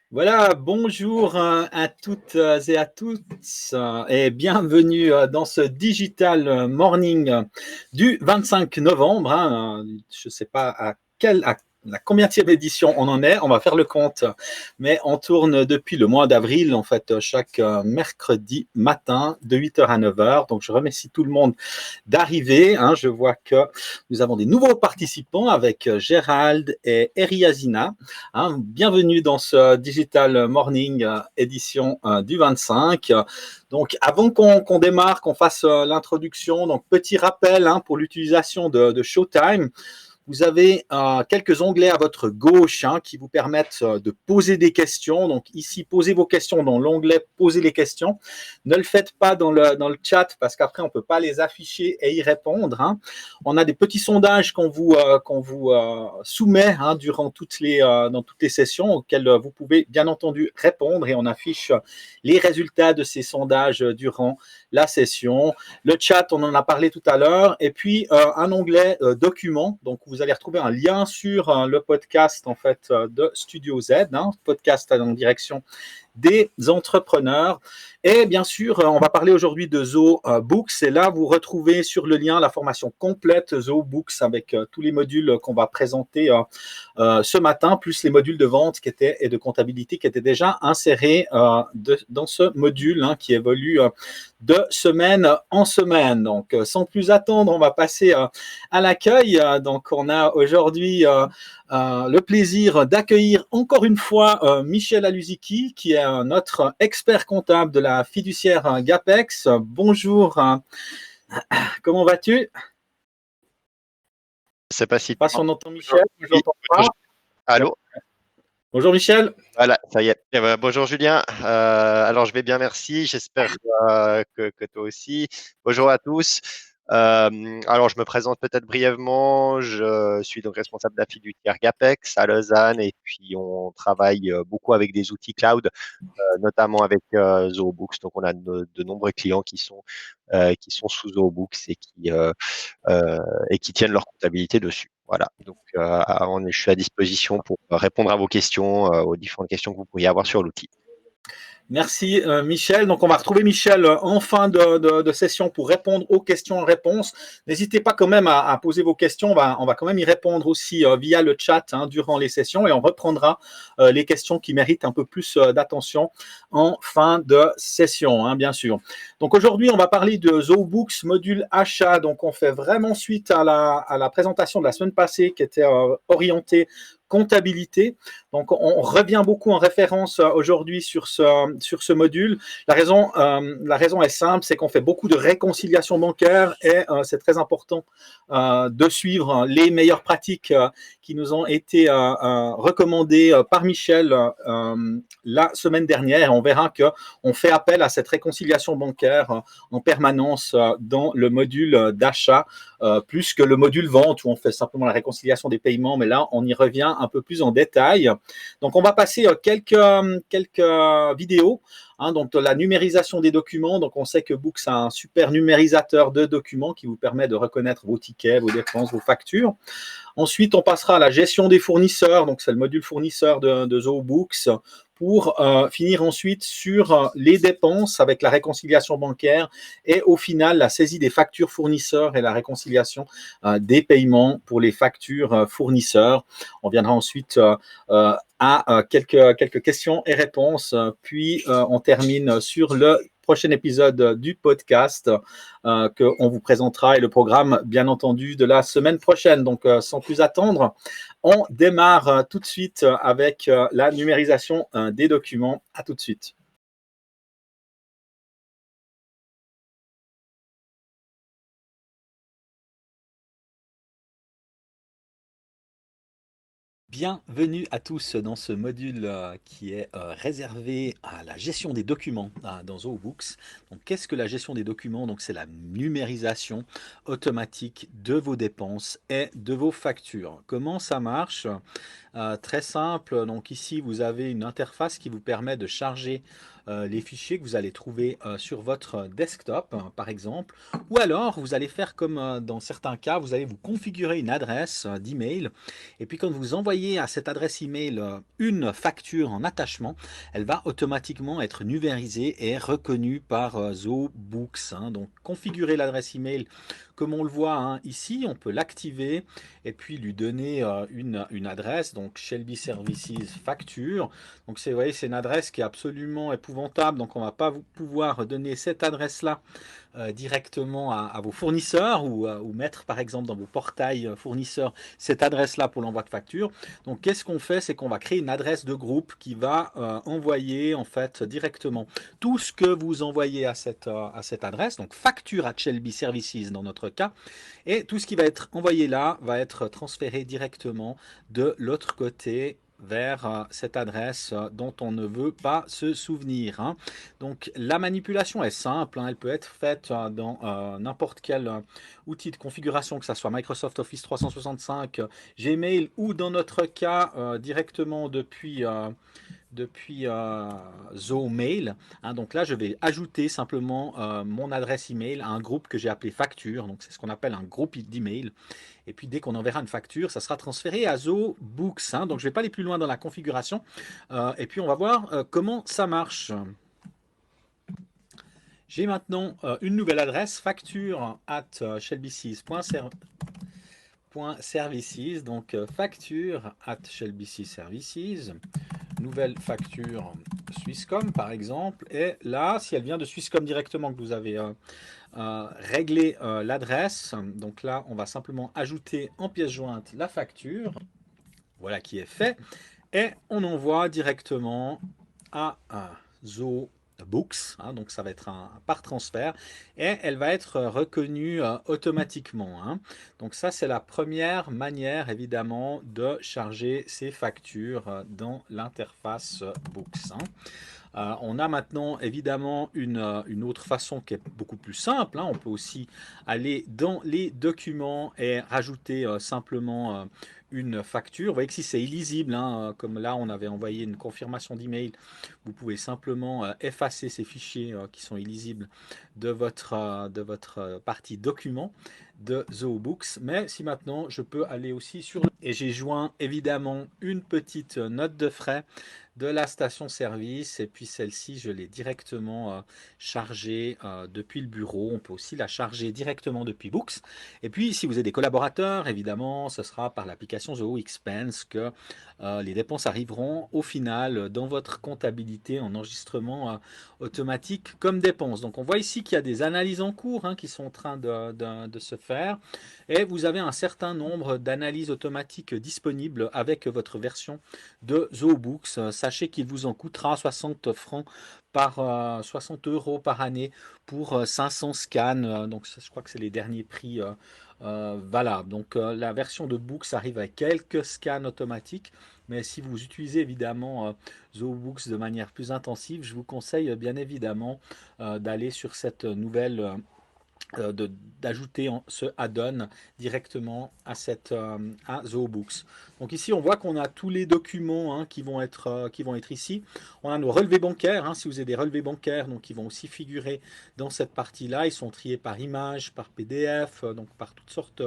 Voilà, bonjour à toutes et à tous et bienvenue dans ce Digital Morning du 25 novembre. Je ne sais pas à la combienième édition on en est, on va faire le compte, mais on tourne depuis le mois d'avril, en fait, chaque mercredi matin de 8h à 9h. Donc je remercie tout le monde d'arriver. Je vois que nous avons des nouveaux participants avec Gérald et Eriazina. Bienvenue dans ce Digital Morning édition du 25. Donc, avant qu'on démarre, qu'on fasse l'introduction, donc petit rappel pour l'utilisation de Showtime. Vous avez quelques onglets à votre gauche qui vous permettent de poser des questions. Donc ici, posez vos questions dans l'onglet Poser les questions. Ne le faites pas dans le chat parce qu'après, on ne peut pas les afficher et y répondre. On a des petits sondages qu'on vous soumet durant dans toutes les sessions auxquelles vous pouvez bien entendu répondre et on affiche les résultats de ces sondages durant la session. Le chat, on en a parlé tout à l'heure. Et puis, un onglet documents. Donc, vous allez retrouver un lien sur le podcast, en fait, de Studio Z, podcast en direction des entrepreneurs. Et bien sûr, on va parler aujourd'hui de Zoho Books. Et là, vous retrouvez sur le lien la formation complète Zoho Books avec tous les modules qu'on va présenter ce matin, plus les modules de vente et de comptabilité qui étaient déjà insérés dans ce module qui évolue de semaine en semaine. Donc, sans plus attendre, on va passer à l'accueil. Donc, on a aujourd'hui le plaisir d'accueillir encore une fois Michel Alusiki, qui est notre expert comptable de la fiduciaire Gapex. Bonjour, comment vas-tu? Je sais pas si Pas si on entend Michel, je oui, n'entends pas. allô? Bonjour Michel. Voilà, ça y est. Bonjour Julien. Alors je vais bien, merci. J'espère que toi aussi. Bonjour à tous. Alors je me présente peut-être brièvement. Je suis donc responsable de la fiduciaire Gapex à Lausanne et puis on travaille beaucoup avec des outils cloud, notamment avec Zoho Books. Donc on a de nombreux clients qui sont sous Zoho Books et qui tiennent leur comptabilité dessus. Voilà. Donc, je suis à disposition pour répondre à vos questions, aux différentes questions que vous pourriez avoir sur l'outil. Merci Michel. Donc on va retrouver Michel en fin de session pour répondre aux questions-réponses. N'hésitez pas quand même à poser vos questions. On va quand même y répondre aussi via le chat durant les sessions et on reprendra les questions qui méritent un peu plus d'attention en fin de session, bien sûr. Donc aujourd'hui, on va parler de Zoho Books module achat. Donc on fait vraiment suite à la présentation de la semaine passée qui était orientée comptabilité. Donc, on revient beaucoup en référence aujourd'hui sur ce module. La raison est simple, c'est qu'on fait beaucoup de réconciliation bancaire et c'est très important de suivre les meilleures pratiques qui nous ont été recommandées par Michel la semaine dernière. On verra qu'on fait appel à cette réconciliation bancaire en permanence dans le module d'achat, plus que le module vente où on fait simplement la réconciliation des paiements, mais là, on y revient un peu plus en détail. Donc, on va passer quelques vidéos. Donc, de la numérisation des documents. Donc, on sait que Books a un super numérisateur de documents qui vous permet de reconnaître vos tickets, vos dépenses, vos factures. Ensuite, on passera à la gestion des fournisseurs. Donc, c'est le module fournisseur de Zoho Books pour finir ensuite sur les dépenses avec la réconciliation bancaire et au final, la saisie des factures fournisseurs et la réconciliation des paiements pour les factures fournisseurs. On viendra ensuite à quelques questions et réponses, puis on termine sur le prochain épisode du podcast qu'on vous présentera et le programme, bien entendu, de la semaine prochaine. Donc, sans plus attendre, on démarre tout de suite avec la numérisation des documents. À tout de suite. Bienvenue à tous dans ce module qui est réservé à la gestion des documents dans Zoho Books. Donc, qu'est-ce que la gestion des documents? Donc, c'est la numérisation automatique de vos dépenses et de vos factures. Comment ça marche? très simple. Donc ici, vous avez une interface qui vous permet de charger les fichiers que vous allez trouver sur votre desktop, par exemple. Ou alors, vous allez faire comme dans certains cas, vous allez vous configurer une adresse d'email. Et puis, quand vous envoyez à cette adresse email une facture en attachement, elle va automatiquement être numérisée et reconnue par ZooBooks. Donc, configurer l'adresse email comme on le voit ici, on peut l'activer et puis lui donner une adresse, donc Shelby Services Facture. Donc vous voyez, c'est une adresse qui est absolument épouvantable, donc on ne va pas pouvoir donner cette adresse-là directement à vos fournisseurs ou mettre par exemple dans vos portails fournisseurs cette adresse-là pour l'envoi de facture. Donc qu'est-ce qu'on fait? C'est qu'on va créer une adresse de groupe qui va envoyer en fait directement tout ce que vous envoyez à cette adresse, donc facture à Shelby Services dans notre cas, et tout ce qui va être envoyé là va être transféré directement de l'autre côté vers cette adresse dont on ne veut pas se souvenir. Donc la manipulation est simple, elle peut être faite dans n'importe quel outil de configuration, que ce soit Microsoft Office 365, Gmail ou dans notre cas directement depuis ZooMail. Donc là, je vais ajouter simplement mon adresse email à un groupe que j'ai appelé facture. Donc c'est ce qu'on appelle un groupe d'email. Et puis dès qu'on enverra une facture, ça sera transféré à ZooBooks. Donc je ne vais pas aller plus loin dans la configuration. Et puis on va voir comment ça marche. J'ai maintenant une nouvelle adresse, facture at shelbyseas.services. Donc facture at shelbyseas.services. Nouvelle facture Swisscom par exemple, et là si elle vient de Swisscom directement, que vous avez réglé l'adresse, donc là on va simplement ajouter en pièce jointe la facture, voilà qui est fait, et on envoie directement à ZooBooks, donc ça va être par transfert, et elle va être reconnue automatiquement. Donc ça c'est la première manière évidemment de charger ces factures dans l'interface Books. On a maintenant évidemment une autre façon qui est beaucoup plus simple. On peut aussi aller dans les documents et rajouter simplement une facture. Vous voyez que si c'est illisible, comme là on avait envoyé une confirmation d'email, vous pouvez simplement effacer ces fichiers qui sont illisibles de votre partie document de ZooBooks. Mais si maintenant je peux aller aussi sur... Et j'ai joint évidemment une petite note de frais de la station-service, et puis celle-ci je l'ai directement chargée depuis le bureau. On peut aussi la charger directement depuis Books. Et puis si vous avez des collaborateurs, évidemment ce sera par l'application ZooExpense que les dépenses arriveront au final dans votre comptabilité en enregistrement automatique comme dépenses. Donc on voit ici qu'il y a des analyses en cours qui sont en train de se faire, et vous avez un certain nombre d'analyses automatiques disponibles avec votre version de ZooBooks. Sachez qu'il vous en coûtera 60 francs par 60 euros par année pour 500 scans. Donc je crois que c'est les derniers prix valables. Donc la version de Books arrive avec quelques scans automatiques, mais si vous utilisez évidemment ZooBooks de manière plus intensive, je vous conseille bien évidemment d'aller sur cette nouvelle d'ajouter ce add-on directement à ZooBooks. Donc ici on voit qu'on a tous les documents qui vont être ici. On a nos relevés bancaires, si vous avez des relevés bancaires, donc ils vont aussi figurer dans cette partie-là. Ils sont triés par image, par PDF, donc par toutes sortes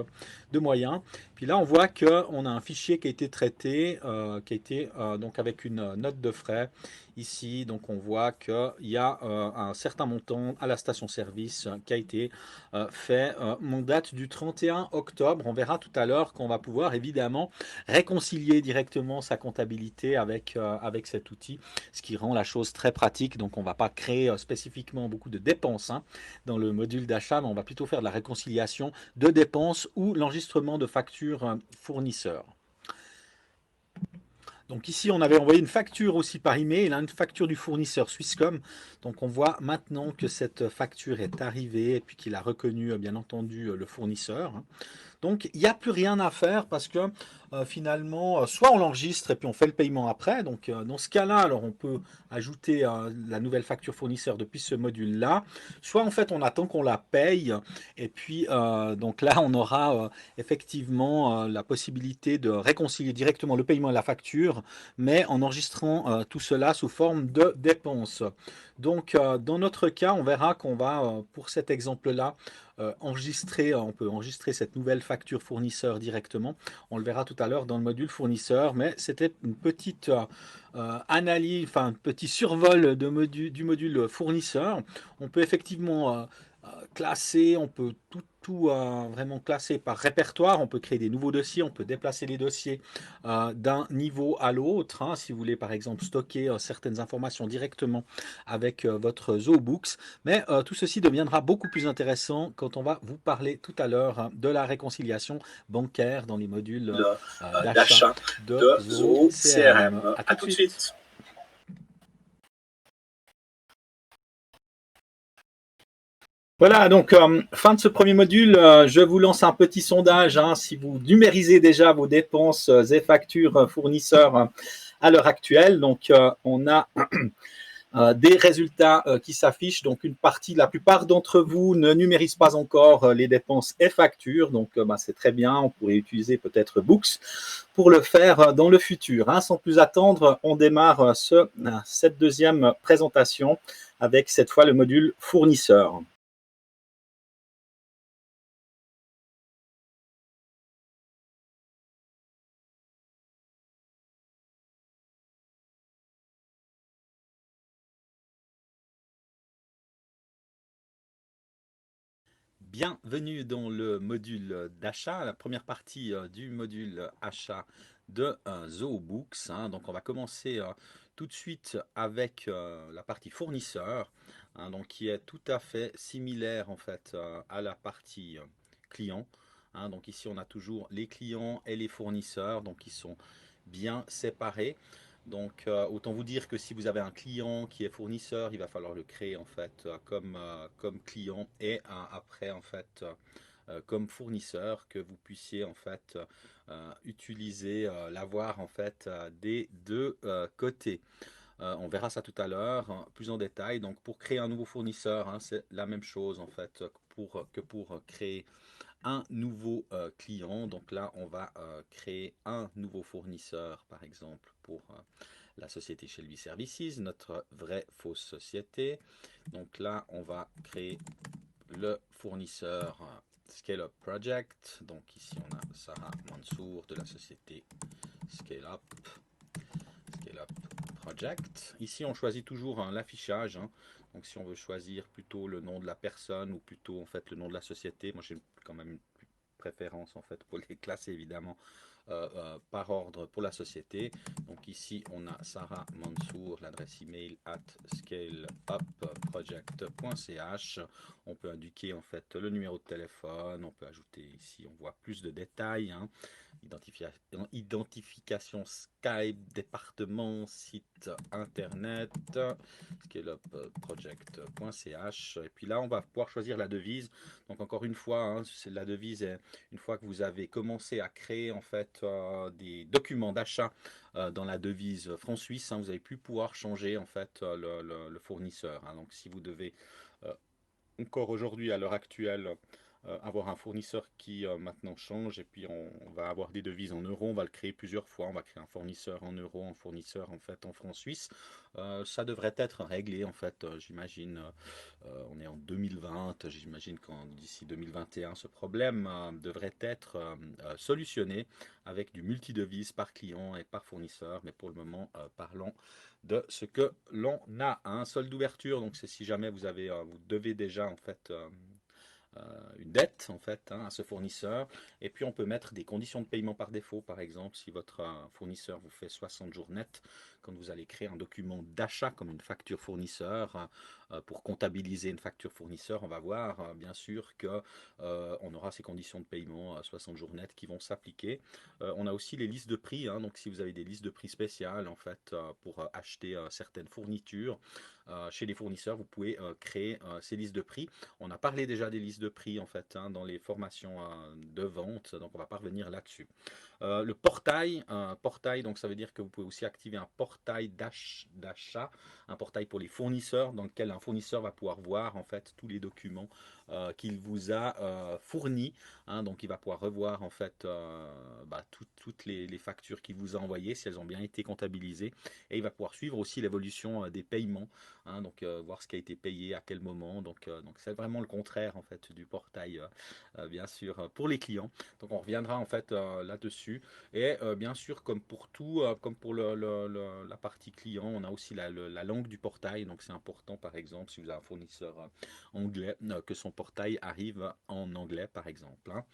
de moyens. Puis là on voit qu'on a un fichier qui a été traité, donc avec une note de frais ici. Donc on voit qu'il y a un certain montant à la station-service qui a été fait mon date du 31 octobre. On verra tout à l'heure qu'on va pouvoir évidemment réconcilier directement sa comptabilité avec cet outil, ce qui rend la chose très pratique. Donc on ne va pas créer spécifiquement beaucoup de dépenses dans le module d'achat, mais on va plutôt faire de la réconciliation de dépenses ou l'enregistrement de factures fournisseurs. Donc ici, on avait envoyé une facture aussi par email, une facture du fournisseur Swisscom. Donc on voit maintenant que cette facture est arrivée et puis qu'il a reconnu bien entendu le fournisseur. Donc, il n'y a plus rien à faire parce que finalement, soit on l'enregistre et puis on fait le paiement après. Donc, dans ce cas-là, alors on peut ajouter la nouvelle facture fournisseur depuis ce module-là. Soit en fait, on attend qu'on la paye et puis donc là, on aura effectivement la possibilité de réconcilier directement le paiement et la facture, mais en enregistrant tout cela sous forme de dépenses. Donc, dans notre cas, on verra qu'on va, pour cet exemple-là, enregistrer, on peut enregistrer cette nouvelle facture fournisseur directement. On le verra tout à l'heure dans le module fournisseur, mais c'était une petite analyse, enfin un petit survol du module fournisseur. On peut effectivement classer, on peut tout vraiment classer par répertoire, on peut créer des nouveaux dossiers, on peut déplacer les dossiers d'un niveau à l'autre, hein, si vous voulez par exemple stocker certaines informations directement avec votre ZooBooks. Mais tout ceci deviendra beaucoup plus intéressant quand on va vous parler tout à l'heure de la réconciliation bancaire dans les modules d'achat d'achat de de Zoo Zoho CRM. CRM. À À tout de tout de suite. suite. Voilà, donc fin de ce premier module, je vous lance un petit sondage. Hein, si vous numérisez déjà vos dépenses et factures fournisseurs à l'heure actuelle, donc on a des résultats qui s'affichent. Donc une partie, la plupart d'entre vous ne numérisent pas encore les dépenses et factures. Donc c'est très bien, on pourrait utiliser peut-être Books pour le faire dans le futur. Hein. Sans plus attendre, on démarre cette deuxième présentation avec cette fois le module fournisseur. Bienvenue dans le module d'achat, la première partie du module achat de ZooBooks. Hein. Donc on va commencer tout de suite avec la partie fournisseur, hein, donc qui est tout à fait similaire en fait à la partie client. Hein. Donc ici on a toujours les clients et les fournisseurs, donc ils sont bien séparés. Donc autant vous dire que si vous avez un client qui est fournisseur, il va falloir le créer en fait comme client et après en fait comme fournisseur que vous puissiez en fait utiliser, l'avoir en fait des deux côtés. On verra ça tout à l'heure plus en détail. Donc pour créer un nouveau fournisseur, hein, c'est la même chose en fait que pour créer un nouveau client. Donc là, on va créer un nouveau fournisseur, par exemple, pour la société Shelby Services, notre vraie fausse société. Donc là, on va créer le fournisseur Scale Up Project. Donc ici, on a Sarah Mansour de la société Scale Up Project. Ici, on choisit toujours l'affichage. Hein. Donc si on veut choisir plutôt le nom de la personne ou plutôt en fait le nom de la société, moi j'ai quand même une préférence en fait pour les classer évidemment par ordre pour la société. Donc ici on a Sarah Mansour, l'adresse email at scaleupproject.ch. On peut indiquer en fait le numéro de téléphone, on peut ajouter ici, on voit plus de détails. Hein. Identification Skype, département, site internet, scaleupproject.ch. Et puis là, on va pouvoir choisir la devise. Donc encore une fois, hein, la devise est une fois que vous avez commencé à créer en fait des documents d'achat dans la devise franc suisse, hein, vous n'allez plus pouvoir changer en fait le fournisseur. Hein. Donc si vous devez encore aujourd'hui à l'heure actuelle avoir un fournisseur qui maintenant change et puis on va avoir des devises en euros, on va le créer plusieurs fois, on va créer un fournisseur en euros, un fournisseur en fait en francs suisses. Ça devrait être réglé en fait, j'imagine, on est en 2020, j'imagine qu'en d'ici 2021 ce problème devrait être solutionné avec du multidevise par client et par fournisseur, mais pour le moment parlons de ce que l'on a. Un solde d'ouverture, donc c'est si jamais vous devez déjà en fait une dette en fait hein, à ce fournisseur. Et puis on peut mettre des conditions de paiement par défaut, par exemple si votre fournisseur vous fait 60 jours net quand vous allez créer un document d'achat comme une facture fournisseur, pour comptabiliser une facture fournisseur, on va voir bien sûr que on aura ces conditions de paiement à 60 jours net qui vont s'appliquer. On a aussi les listes de prix, hein, donc si vous avez des listes de prix spéciales en fait pour acheter certaines fournitures chez les fournisseurs, vous pouvez créer ces listes de prix. On a parlé déjà des listes de prix en fait hein, dans les formations de vente, donc on va pas revenir là-dessus. Le portail, donc ça veut dire que vous pouvez aussi activer un portail d'achat, un portail pour les fournisseurs dans lequel un fournisseur va pouvoir voir en fait tous les documents qu'il vous a fournis. Hein, donc il va pouvoir revoir en fait toutes les factures qu'il vous a envoyées, si elles ont bien été comptabilisées, et il va pouvoir suivre aussi l'évolution des paiements, hein, donc voir ce qui a été payé à quel moment. Donc c'est vraiment le contraire en fait du portail, bien sûr, pour les clients. Donc on reviendra en fait là-dessus. Et bien sûr, comme pour tout, comme pour la partie client, on a aussi la langue du portail. Donc c'est important, par exemple, si vous avez un fournisseur anglais, que son portail arrive en anglais, par exemple. Hein.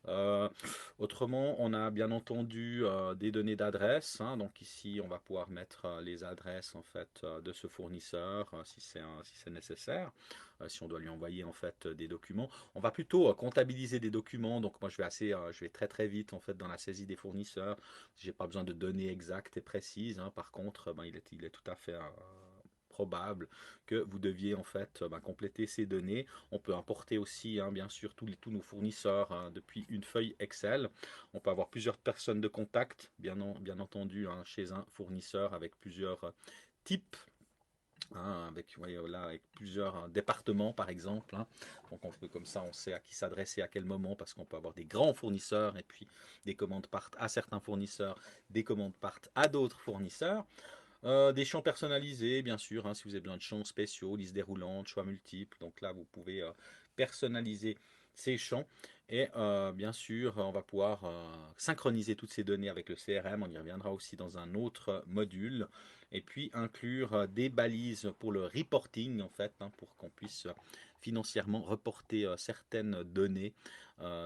Euh, Autrement, on a bien entendu des données d'adresse. Hein. Donc ici, on va pouvoir mettre les adresses en fait de ce fournisseur si c'est nécessaire. Si on doit lui envoyer en fait des documents. On va plutôt comptabiliser des documents. Donc moi, je vais très très vite en fait dans la saisie des fournisseurs. J'ai pas besoin de données exactes et précises. Hein. Par contre, il est tout à fait probable que vous deviez en fait compléter ces données. On peut importer aussi hein, bien sûr tous nos fournisseurs hein, depuis une feuille Excel. On peut avoir plusieurs personnes de contact, bien entendu, hein, chez un fournisseur avec plusieurs types. Hein, avec, voyez, là, avec plusieurs départements par exemple. Hein. Donc on peut comme ça, on sait à qui s'adresser à quel moment parce qu'on peut avoir des grands fournisseurs et puis des commandes partent à certains fournisseurs, des commandes partent à d'autres fournisseurs. Des champs personnalisés, bien sûr, hein, si vous avez besoin de champs spéciaux, liste déroulante, choix multiples. Donc là, vous pouvez personnaliser ces champs. Et bien sûr, on va pouvoir synchroniser toutes ces données avec le CRM. On y reviendra aussi dans un autre module. Et puis inclure des balises pour le reporting, en fait, hein, pour qu'on puisse financièrement reporter certaines données.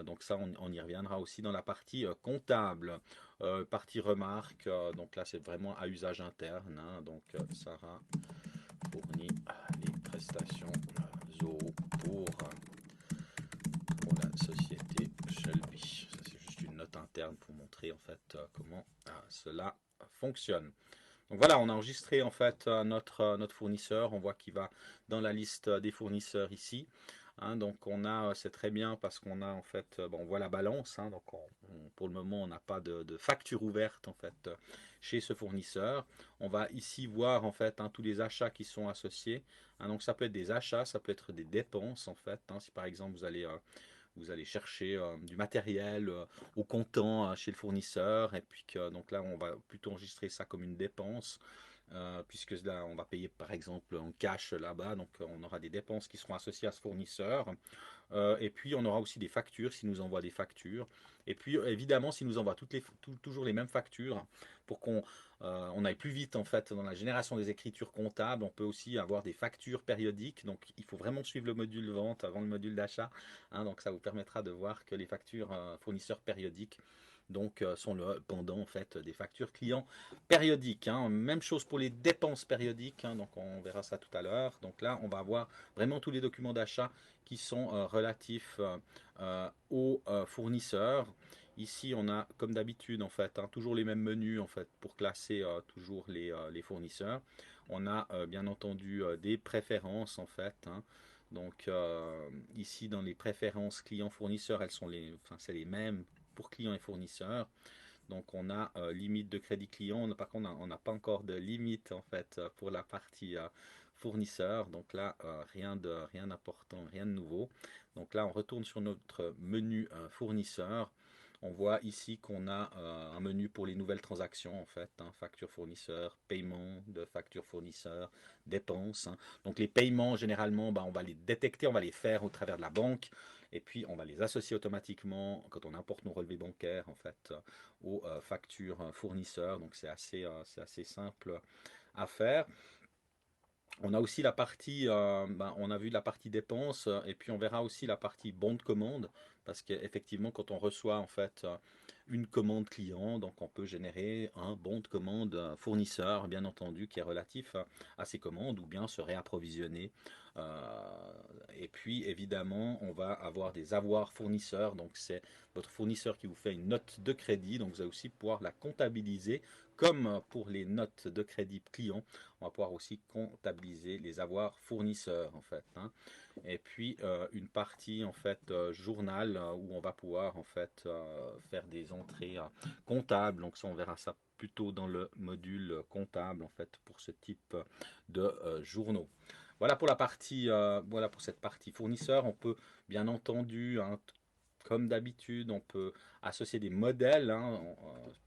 Donc ça, on y reviendra aussi dans la partie comptable. Partie remarque, donc là c'est vraiment à usage interne. Hein, donc Sarah fournit les prestations Zoho pour la société Shelby. Ça c'est juste une note interne pour montrer en fait comment cela fonctionne. Donc voilà, on a enregistré en fait notre fournisseur. On voit qu'il va dans la liste des fournisseurs ici. Hein, donc on a, c'est très bien parce qu'on a en fait, bon, on voit la balance. Hein, donc pour le moment, on n'a pas de facture ouverte en fait chez ce fournisseur. On va ici voir en fait hein, tous les achats qui sont associés. Hein, donc ça peut être des achats, ça peut être des dépenses en fait. Hein, si par exemple vous allez chercher du matériel au comptant chez le fournisseur et puis que donc là on va plutôt enregistrer ça comme une dépense puisque là on va payer par exemple en cash là-bas donc on aura des dépenses qui seront associées à ce fournisseur et puis on aura aussi des factures s'il nous envoie des factures et puis évidemment s'il nous envoie toujours les mêmes factures pour qu'on on aille plus vite en fait dans la génération des écritures comptables. On peut aussi avoir des factures périodiques, donc il faut vraiment suivre le module vente avant le module d'achat. Hein, donc ça vous permettra de voir que les factures fournisseurs périodiques donc, sont le pendant en fait des factures clients périodiques. Hein. Même chose pour les dépenses périodiques, hein, donc on verra ça tout à l'heure. Donc là, on va avoir vraiment tous les documents d'achat qui sont relatifs aux fournisseurs. Ici, on a comme d'habitude en fait hein, toujours les mêmes menus en fait pour classer toujours les fournisseurs. On a bien entendu des préférences en fait. Hein. Donc ici dans les préférences clients-fournisseurs, enfin, c'est les mêmes pour clients et fournisseurs. Donc on a limite de crédit client. Par contre, on n'a pas encore de limite en fait pour la partie fournisseur. Donc là, rien d'important, rien de nouveau. Donc là, on retourne sur notre menu fournisseur. On voit ici qu'on a un menu pour les nouvelles transactions en fait, hein, facture fournisseur, paiement de facture fournisseur, dépenses. Hein. Donc les paiements généralement, on va les détecter, on va les faire au travers de la banque et puis on va les associer automatiquement quand on importe nos relevés bancaires en fait aux factures fournisseurs. Donc c'est assez simple à faire. On a aussi la partie, on a vu la partie dépenses et puis on verra aussi la partie bon de commande parce qu'effectivement quand on reçoit en fait une commande client, donc on peut générer un bon de commande fournisseur, bien entendu, qui est relatif à ces commandes, ou bien se réapprovisionner. Euh, et puis évidemment, on va avoir des avoirs fournisseurs, donc c'est votre fournisseur qui vous fait une note de crédit, donc vous allez aussi pouvoir la comptabiliser, comme pour les notes de crédit client, on va pouvoir aussi comptabiliser les avoirs fournisseurs en fait, hein. Et puis une partie en fait journal où on va pouvoir en fait faire des entrées comptables. Donc ça, on verra ça plutôt dans le module comptable en fait pour ce type de journaux. Voilà pour la partie, voilà pour cette partie fournisseur. On peut bien entendu, hein, comme d'habitude, on peut associer des modèles, hein,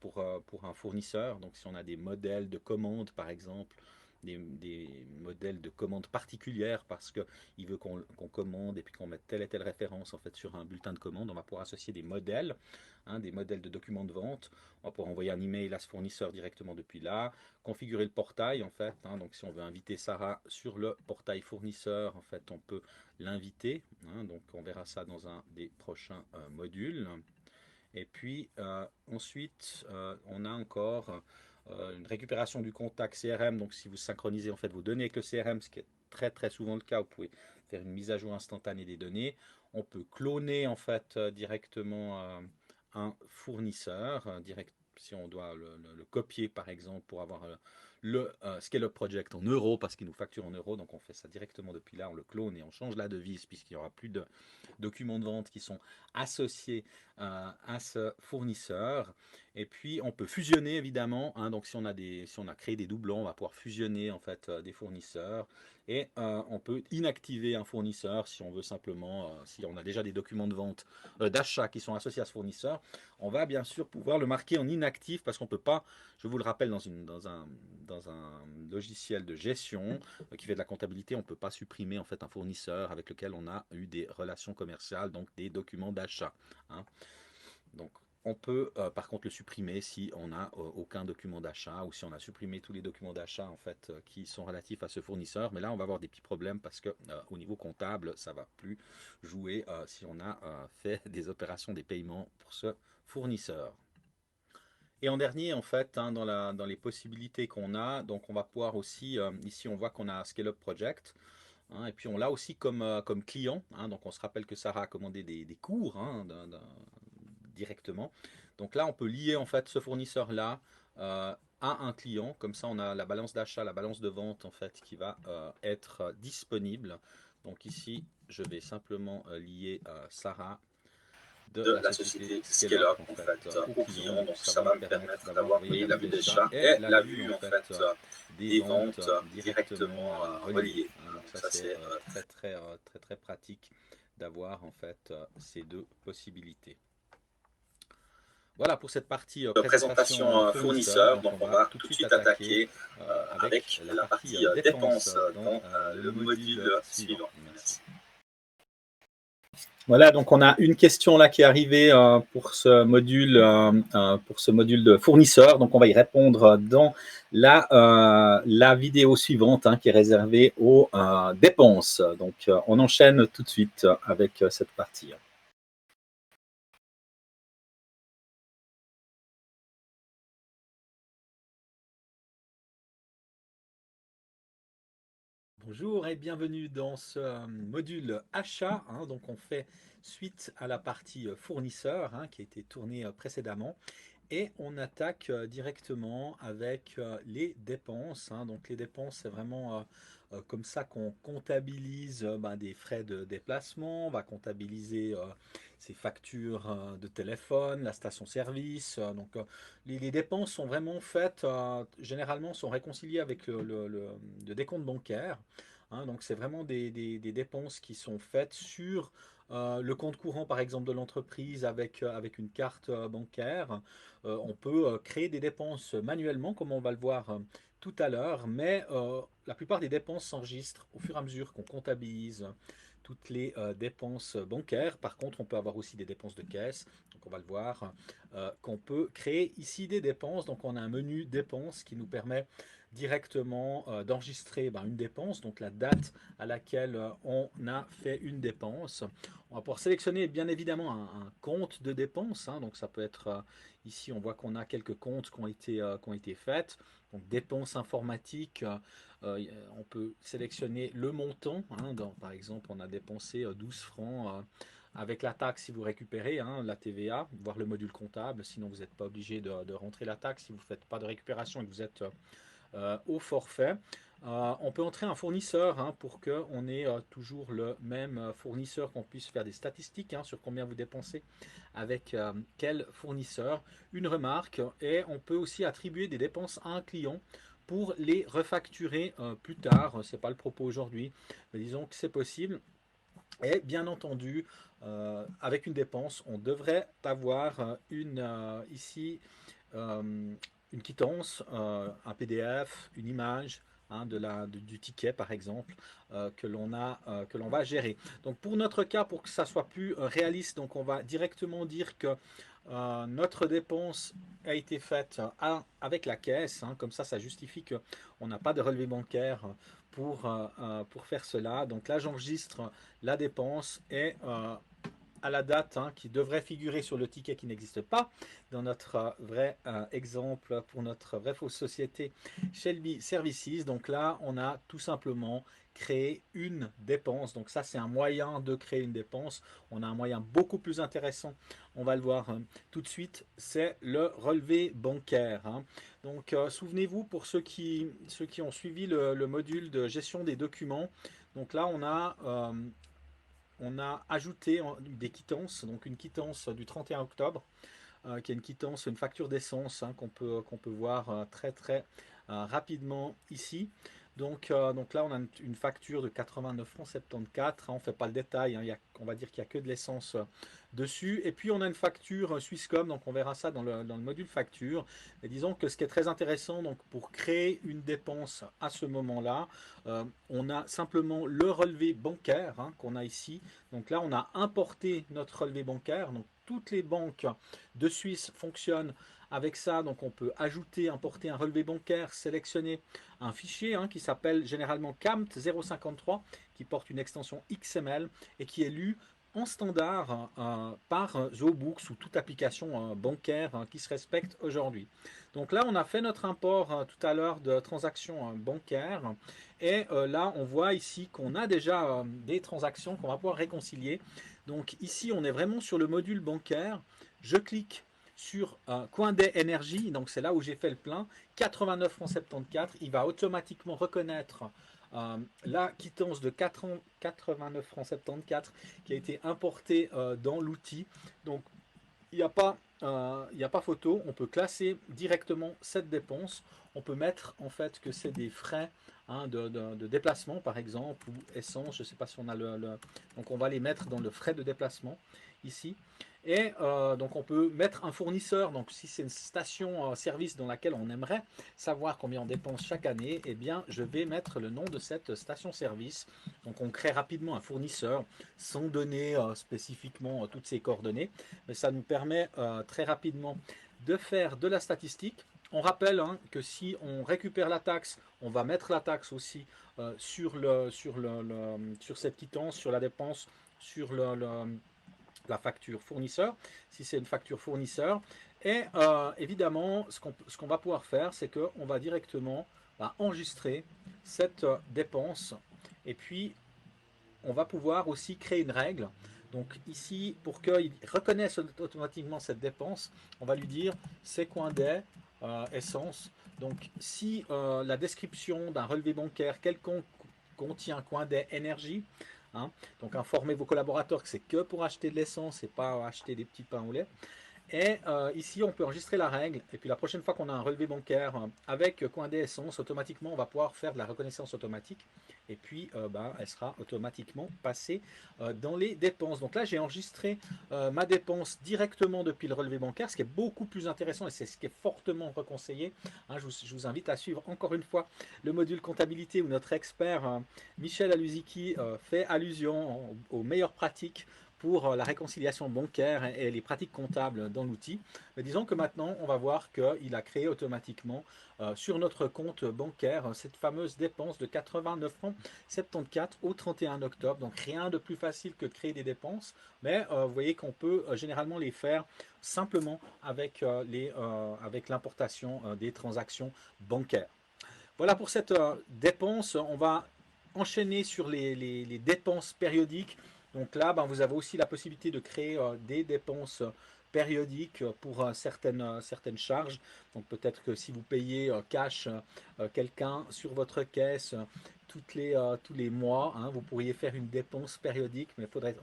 pour un fournisseur. Donc si on a des modèles de commandes par exemple, des modèles de commandes particulières parce qu'il veut qu'on commande et puis qu'on mette telle et telle référence en fait sur un bulletin de commande, on va pouvoir associer des modèles, hein, des modèles de documents de vente. On va pouvoir envoyer un email à ce fournisseur directement depuis là, configurer le portail en fait, hein. Donc si on veut inviter Sarah sur le portail fournisseur, en fait on peut l'inviter, hein. Donc on verra ça dans un des prochains modules. Et puis ensuite, on a encore une récupération du contact CRM. Donc si vous synchronisez en fait vos données avec le CRM, ce qui est très très souvent le cas, vous pouvez faire une mise à jour instantanée des données. On peut cloner en fait directement un fournisseur, direct, si on doit le copier par exemple pour avoir le Scale-up Project en euros parce qu'il nous facture en euros. Donc on fait ça directement depuis là, on le clone et on change la devise puisqu'il n'y aura plus de documents de vente qui sont associés à ce fournisseur. Et puis on peut fusionner évidemment, hein. Donc si on a créé des doublons, on va pouvoir fusionner en fait des fournisseurs. Et on peut inactiver un fournisseur si on veut simplement, si on a déjà des documents de vente, d'achat qui sont associés à ce fournisseur, on va bien sûr pouvoir le marquer en inactif parce qu'on ne peut pas, je vous le rappelle, dans un logiciel de gestion qui fait de la comptabilité, on ne peut pas supprimer en fait un fournisseur avec lequel on a eu des relations commerciales, donc des documents d'achat, hein. Donc on peut par contre le supprimer si on n'a aucun document d'achat ou si on a supprimé tous les documents d'achat en fait qui sont relatifs à ce fournisseur. Mais là on va avoir des petits problèmes parce que au niveau comptable ça va plus jouer si on a fait des opérations des paiements pour ce fournisseur. Et en dernier, en fait, hein, dans les possibilités qu'on a, donc on va pouvoir aussi, ici on voit qu'on a un Scale-up Project, hein, et puis on l'a aussi comme client, hein. Donc on se rappelle que Sarah a commandé des cours, hein, directement. Donc là, on peut lier en fait ce fournisseur-là à un client. Comme ça, on a la balance d'achat, la balance de vente en fait qui va être disponible. Donc ici, je vais simplement lier Sarah de de la la société société Scale-up Scale-up en en fait fait au au client. client. Donc Donc ça ça va me va me permettre permettre d'avoir, vous d'avoir voyez, la vue des d'achat chats et et la la vue vue en en fait fait des des ventes ventes directement directement reliées, reliées. hein. Donc Donc ça ça c'est c'est très très très très pratique d'avoir en fait ces deux possibilités. Voilà pour cette partie présentation présentation fournisseur. fournisseur. Donc Donc on on va va tout de tout de suite suite attaquer attaquer avec avec la la partie partie dépenses dépenses dans dans le le module module suivant. suivant. Merci. Merci. Voilà, donc on a une question là qui est arrivée pour ce module de fournisseur. Donc on va y répondre dans la vidéo suivante, hein, qui est réservée aux dépenses. Donc on enchaîne tout de suite avec cette partie. Bonjour et bienvenue dans ce module achat, hein. Donc on fait suite à la partie fournisseur, hein, qui a été tournée précédemment. Et on attaque directement avec les dépenses, hein. Donc les dépenses, c'est vraiment comme ça qu'on comptabilise des frais de déplacement. On va comptabiliser ces factures de téléphone, la station-service. Donc les dépenses sont vraiment faites, généralement sont réconciliées avec le décompte bancaire, hein. Donc c'est vraiment des dépenses qui sont faites sur le compte courant, par exemple, de l'entreprise avec une carte bancaire. On peut créer des dépenses manuellement, comme on va le voir tout à l'heure, mais la plupart des dépenses s'enregistrent au fur et à mesure qu'on comptabilise toutes les dépenses bancaires. Par contre, on peut avoir aussi des dépenses de caisse, donc on va le voir, qu'on peut créer ici des dépenses. Donc on a un menu dépenses qui nous permet directement d'enregistrer une dépense, donc la date à laquelle on a fait une dépense. On va pouvoir sélectionner bien évidemment un compte de dépenses, hein, donc ça peut être, ici on voit qu'on a quelques comptes qui ont été faits, donc dépenses informatiques, on peut sélectionner le montant, hein, par exemple on a dépensé 12 francs avec la taxe si vous récupérez la TVA, voire le module comptable, sinon vous n'êtes pas obligé de rentrer la taxe si vous ne faites pas de récupération et que vous êtes au forfait. On peut entrer un fournisseur pour qu'on ait toujours le même fournisseur, qu'on puisse faire des statistiques sur combien vous dépensez avec quel fournisseur. Une remarque, et on peut aussi attribuer des dépenses à un client pour les refacturer plus tard. C'est pas le propos aujourd'hui, mais disons que c'est possible. Et bien entendu, avec une dépense, on devrait avoir ici euh, une quittance, un PDF, une image du ticket par exemple que l'on va gérer. Donc pour notre cas, pour que ça soit plus réaliste, donc on va directement dire que notre dépense a été faite avec la caisse, comme ça justifie qu'on n'a pas de relevé bancaire pour faire cela. Donc là j'enregistre la dépense et à la date qui devrait figurer sur le ticket qui n'existe pas dans notre vrai exemple pour notre vraie fausse société Shelby Services. Donc là, on a tout simplement créé une dépense. Donc ça, c'est un moyen de créer une dépense. On a un moyen beaucoup plus intéressant. On va le voir tout de suite. C'est le relevé bancaire. Donc souvenez-vous, pour ceux qui ont suivi le module de gestion des documents, donc là, on a ajouté des quittances, donc une quittance du 31 octobre, qui est une quittance, une facture d'essence qu'on peut voir très rapidement ici. Donc là, on a une facture de 89 francs 74. On ne fait pas le détail, on va dire qu'il n'y a que de l'essence dessus. Et puis, on a une facture Swisscom, donc on verra ça dans le module facture. Et disons que ce qui est très intéressant, donc pour créer une dépense à ce moment-là, on a simplement le relevé bancaire qu'on a ici. Donc là, on a importé notre relevé bancaire. Donc toutes les banques de Suisse fonctionnent avec ça. Donc on peut ajouter, importer un relevé bancaire, sélectionner un fichier qui s'appelle généralement CAMT 053, qui porte une extension XML et qui est lu en standard par ZooBooks ou toute application bancaire qui se respecte aujourd'hui. Donc là, on a fait notre import tout à l'heure de transactions bancaires et là, on voit ici qu'on a déjà des transactions qu'on va pouvoir réconcilier. Donc ici, on est vraiment sur le module bancaire. Je clique sur Coindet Énergie, donc c'est là où j'ai fait le plein, 89 francs 74, il va automatiquement reconnaître la quittance de 89 francs 74 qui a été importée dans l'outil. Donc il n'y a pas photo, on peut classer directement cette dépense. On peut mettre en fait que c'est des frais de déplacement par exemple, ou essence, je ne sais pas si on a donc on va les mettre dans le frais de déplacement ici. Et donc on peut mettre un fournisseur, donc si c'est une station service dans laquelle on aimerait savoir combien on dépense chaque année, eh bien je vais mettre le nom de cette station service. Donc on crée rapidement un fournisseur sans donner spécifiquement toutes ses coordonnées, mais ça nous permet très rapidement de faire de la statistique. On rappelle que si on récupère la taxe, on va mettre la taxe aussi sur cette quittance, sur la dépense, sur la facture fournisseur, si c'est une facture fournisseur. Et évidemment, ce qu'on va pouvoir faire, c'est qu'on va directement enregistrer cette dépense. Et puis, on va pouvoir aussi créer une règle. Donc ici, pour qu'il reconnaisse automatiquement cette dépense, on va lui dire c'est Coindet essence. Donc si la description d'un relevé bancaire quelconque contient Coindet énergie, donc informez vos collaborateurs que c'est que pour acheter de l'essence et pas acheter des petits pains au lait. Et ici, on peut enregistrer la règle. Et puis la prochaine fois qu'on a un relevé bancaire avec Coindet Essence, automatiquement, on va pouvoir faire de la reconnaissance automatique. Et puis, elle sera automatiquement passée dans les dépenses. Donc là, j'ai enregistré ma dépense directement depuis le relevé bancaire, ce qui est beaucoup plus intéressant et c'est ce qui est fortement reconseillé. Je vous invite à suivre encore une fois le module comptabilité où notre expert Michel Aluziki fait allusion aux meilleures pratiques pour la réconciliation bancaire et les pratiques comptables dans l'outil. Mais disons que maintenant, on va voir qu'il a créé automatiquement sur notre compte bancaire cette fameuse dépense de 89 francs 74 au 31 octobre. Donc rien de plus facile que de créer des dépenses, mais vous voyez qu'on peut généralement les faire simplement avec avec l'importation des transactions bancaires. Voilà pour cette dépense. On va enchaîner sur les dépenses périodiques. Donc là, ben, vous avez aussi la possibilité de créer des dépenses périodiques pour certaines charges. Donc peut-être que si vous payez cash quelqu'un sur votre caisse tous les mois, hein, vous pourriez faire une dépense périodique, mais faudrait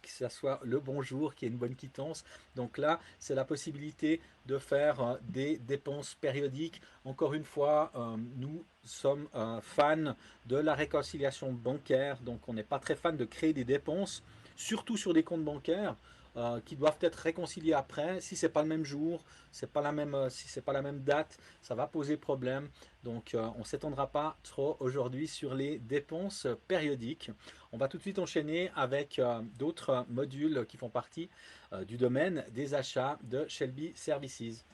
que ce soit le bon jour, qu'il y ait une bonne quittance. Donc là, c'est la possibilité de faire des dépenses périodiques. Encore une fois, nous sommes fans de la réconciliation bancaire, donc on n'est pas très fan de créer des dépenses, surtout sur des comptes bancaires qui doivent être réconciliés après. Si c'est pas le même jour, si c'est pas la même date, ça va poser problème. Donc on ne s'étendra pas trop aujourd'hui sur les dépenses périodiques. On va tout de suite enchaîner avec d'autres modules qui font partie du domaine des achats de Shelby Services.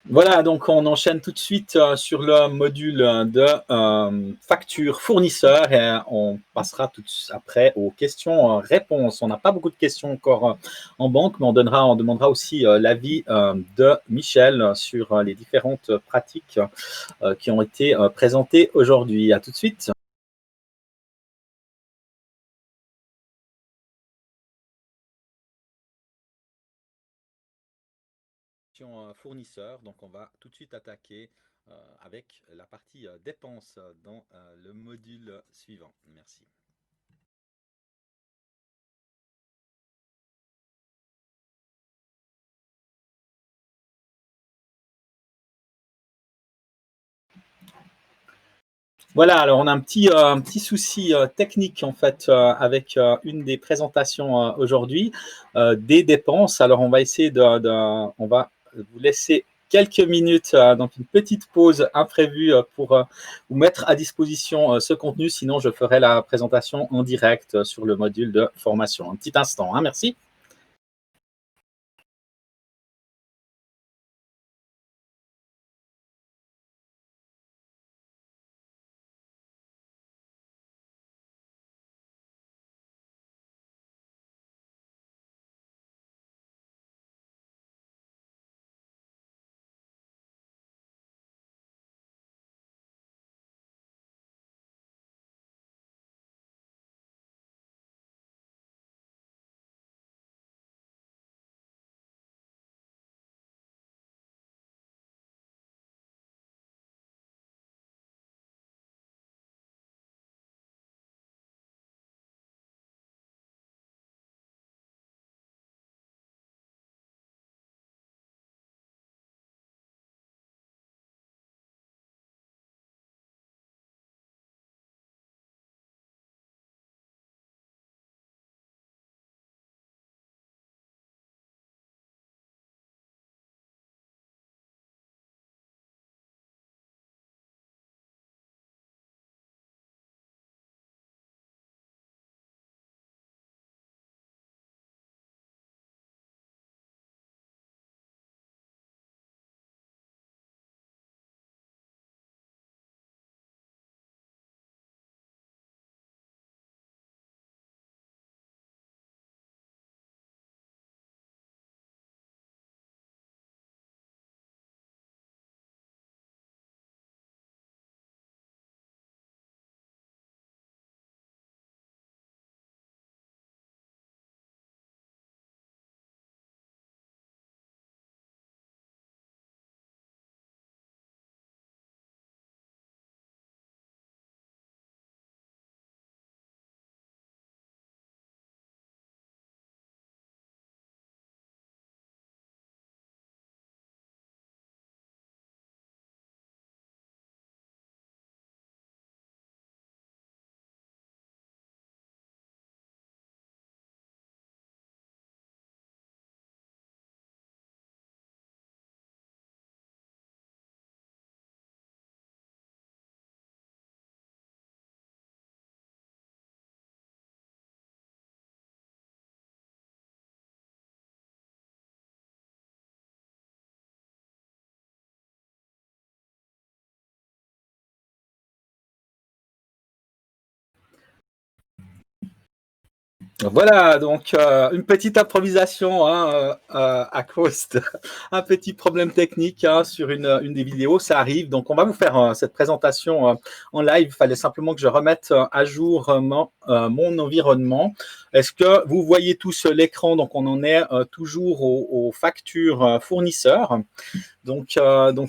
Voilà, donc on enchaîne tout de suite sur le module de facture fournisseur et on passera tout après aux questions-réponses. On n'a pas beaucoup de questions encore en banque, mais on demandera aussi l'avis de Michel sur les différentes pratiques qui ont été présentées aujourd'hui. À tout de suite. Fournisseur, donc on va tout de suite attaquer avec la partie dépenses dans le module suivant. Merci. Voilà, alors on a un petit souci technique en fait avec une des présentations aujourd'hui des dépenses. Alors on va essayer on va vous laisser quelques minutes, donc une petite pause imprévue pour vous mettre à disposition ce contenu. Sinon, je ferai la présentation en direct sur le module de formation. Un petit instant, hein, merci. Voilà, donc une petite improvisation hein, à cause d'un petit problème technique hein, sur une des vidéos, ça arrive. Donc on va vous faire cette présentation en live. Il fallait simplement que je remette à jour mon environnement. Est-ce que vous voyez tous l'écran? Donc on en est toujours aux factures fournisseurs. Donc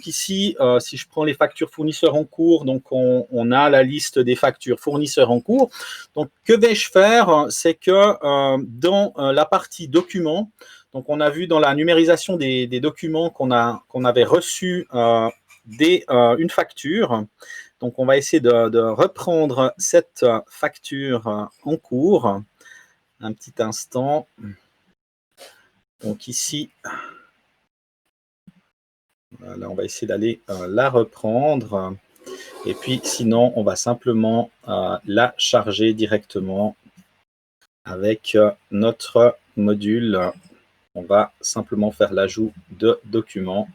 ici, si je prends les factures fournisseurs en cours, donc on a la liste des factures fournisseurs en cours. Donc, que vais-je faire? C'est que dans la partie documents, donc on a vu dans la numérisation des documents qu'on avait reçus une facture. Donc, on va essayer de reprendre cette facture en cours. Un petit instant. Donc ici, là, on va essayer d'aller la reprendre. Et puis, sinon, on va simplement la charger directement avec notre module. On va simplement faire l'ajout de documents.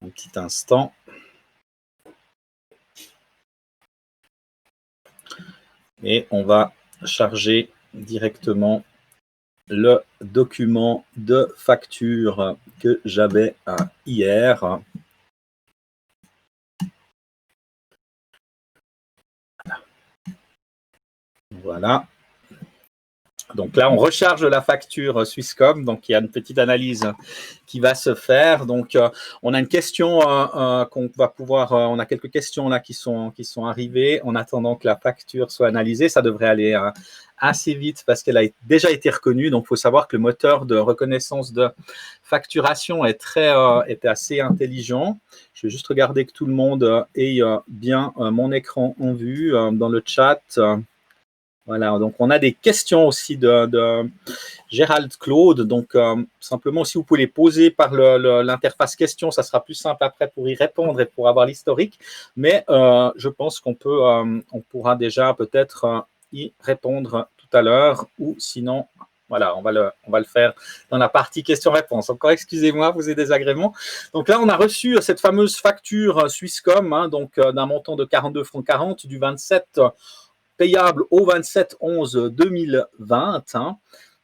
Un petit instant. Et on va charger directement le document de facture que j'avais hier. Voilà. Donc là, on recharge la facture Swisscom. Donc, il y a une petite analyse qui va se faire. Donc, on a une question qu'on va pouvoir... on a quelques questions là qui sont arrivées en attendant que la facture soit analysée. Ça devrait aller assez vite parce qu'elle a déjà été reconnue. Donc, il faut savoir que le moteur de reconnaissance de facturation est assez intelligent. Je vais juste regarder que tout le monde ait bien mon écran en vue dans le chat. Voilà, donc on a des questions aussi de Gérald Claude. Donc, simplement, si vous pouvez les poser par l'interface question, ça sera plus simple après pour y répondre et pour avoir l'historique. Mais je pense qu'on pourra déjà peut-être y répondre tout à l'heure ou sinon, voilà, on va le faire dans la partie questions-réponses. Encore, excusez-moi, vous avez des agréments. Donc là, on a reçu cette fameuse facture Swisscom, hein, donc d'un montant de 42 francs 40 du 27 payable au 27/11/2020. Hein.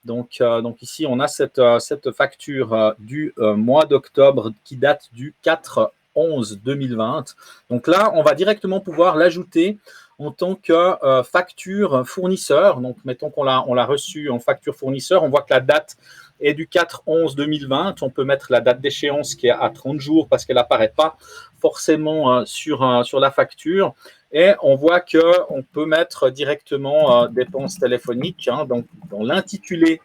Donc ici, on a cette facture du mois d'octobre qui date du 4/11/2020. Donc là, on va directement pouvoir l'ajouter en tant que facture fournisseur. Donc, mettons qu'on l'a reçu en facture fournisseur. On voit que la date est du 4/11/2020. On peut mettre la date d'échéance qui est à 30 jours parce qu'elle n'apparaît pas forcément sur la facture. Et on voit qu'on peut mettre directement dépenses téléphoniques hein, donc dans l'intitulé